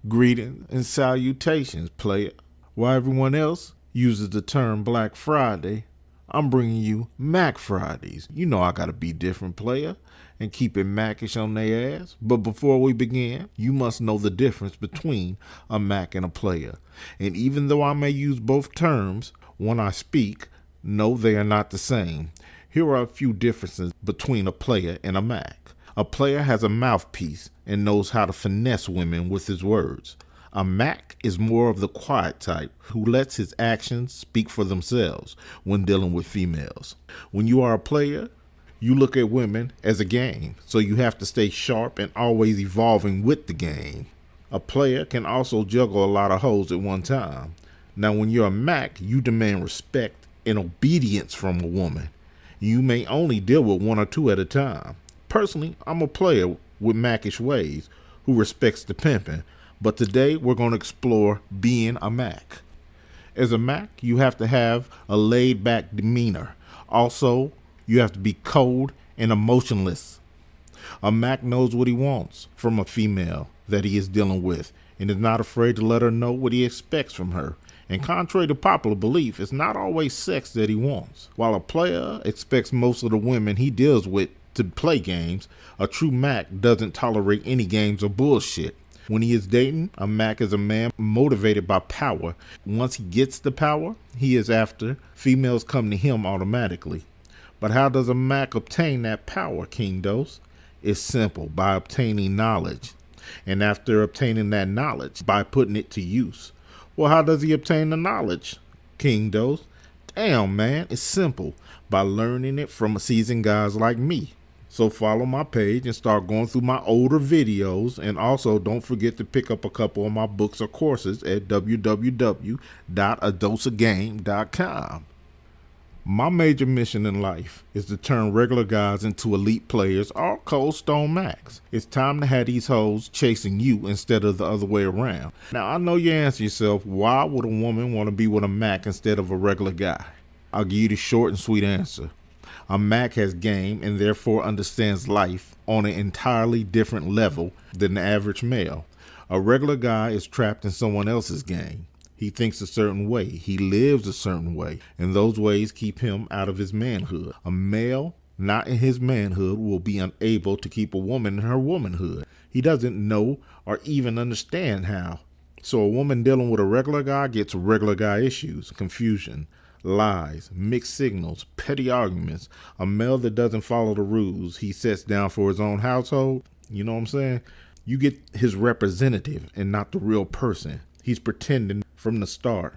Greetings and salutations, player. While everyone else uses the term Black Friday, I'm bringing you Mack Fridays. You know I gotta be different, player, and keep it Mackish on their ass. But before we begin, you must know the difference between a Mack and a player. And even though I may use both terms when I speak, no, they are not the same. Here are a few differences between a player and a Mack. A player has a mouthpiece and knows how to finesse women with his words. A Mack is more of the quiet type who lets his actions speak for themselves when dealing with females. When you are a player, you look at women as a game, so you have to stay sharp and always evolving with the game. A player can also juggle a lot of hoes at one time. Now when you're a Mack, you demand respect and obedience from a woman. You may only deal with one or two at a time. Personally, I'm a player with Mackish ways who respects the pimping, but today we're going to explore being a Mack. As a Mack, you have to have a laid-back demeanor. Also, you have to be cold and emotionless. A Mack knows what he wants from a female that he is dealing with and is not afraid to let her know what he expects from her. And contrary to popular belief, it's not always sex that he wants. While a player expects most of the women he deals with to play games, a true Mack doesn't tolerate any games or bullshit. When he is dating, a Mack is a man motivated by power. Once he gets the power he is after, females come to him automatically. But how does a Mack obtain that power, King Dose? It's simple, by obtaining knowledge. And after obtaining that knowledge, by putting it to use. Well, how does he obtain the knowledge, King Dose? Damn, man, it's simple, by learning it from seasoned guys like me. So follow my page and start going through my older videos, and also don't forget to pick up a couple of my books or courses at www.adosagame.com. My major mission in life is to turn regular guys into elite players or cold stone Macks. It's time to have these hoes chasing you instead of the other way around. Now I know you answer yourself, why would a woman want to be with a Mack instead of a regular guy? I'll give you the short and sweet answer. A Mack has game and therefore understands life on an entirely different level than the average male. A regular guy is trapped in someone else's game. He thinks a certain way, he lives a certain way, and those ways keep him out of his manhood. A male not in his manhood will be unable to keep a woman in her womanhood. He doesn't know or even understand how. So a woman dealing with a regular guy gets regular guy issues, confusion, lies, mixed signals, petty arguments. A male that doesn't follow the rules he sets down for his own household, you know what I'm saying? You get his representative and not the real person. He's pretending from the start.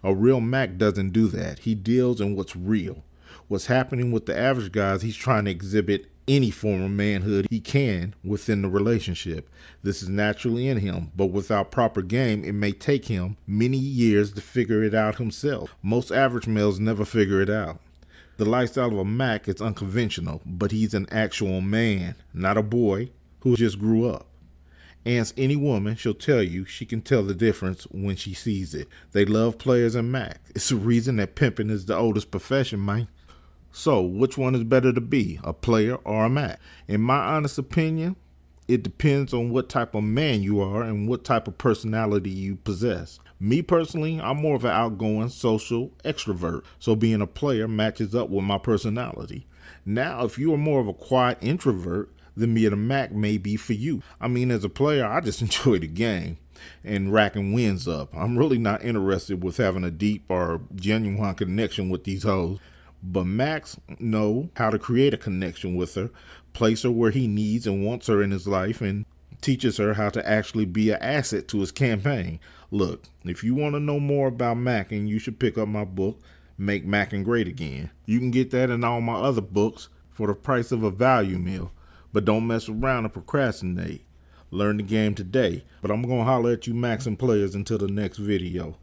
A real Mack doesn't do that. He deals in what's real. What's happening with the average guys, he's trying to exhibit any form of manhood he can within the relationship. This is naturally in him, but without proper game, it may take him many years to figure it out himself. Most average males never figure it out. The lifestyle of a Mack is unconventional, but he's an actual man, not a boy who just grew up. Ask any woman, she'll tell you she can tell the difference when she sees it. They love players and Mack. It's the reason that pimping is the oldest profession, man. So, which one is better to be, a player or a Mack? In my honest opinion, it depends on what type of man you are and what type of personality you possess. Me personally, I'm more of an outgoing, social extrovert, so being a player matches up with my personality. Now, if you are more of a quiet introvert, then being a Mack may be for you. I mean, as a player, I just enjoy the game and racking wins up. I'm really not interested with having a deep or genuine connection with these hoes. But Macks know how to create a connection with her, place her where he needs and wants her in his life, and teaches her how to actually be an asset to his campaign. Look, if you want to know more about Macking, you should pick up my book, Make Macking Great Again. You can get that and all my other books for the price of a value meal. But don't mess around and procrastinate. Learn the game today. But I'm going to holler at you Macks and players until the next video.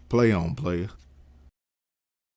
Play on, player.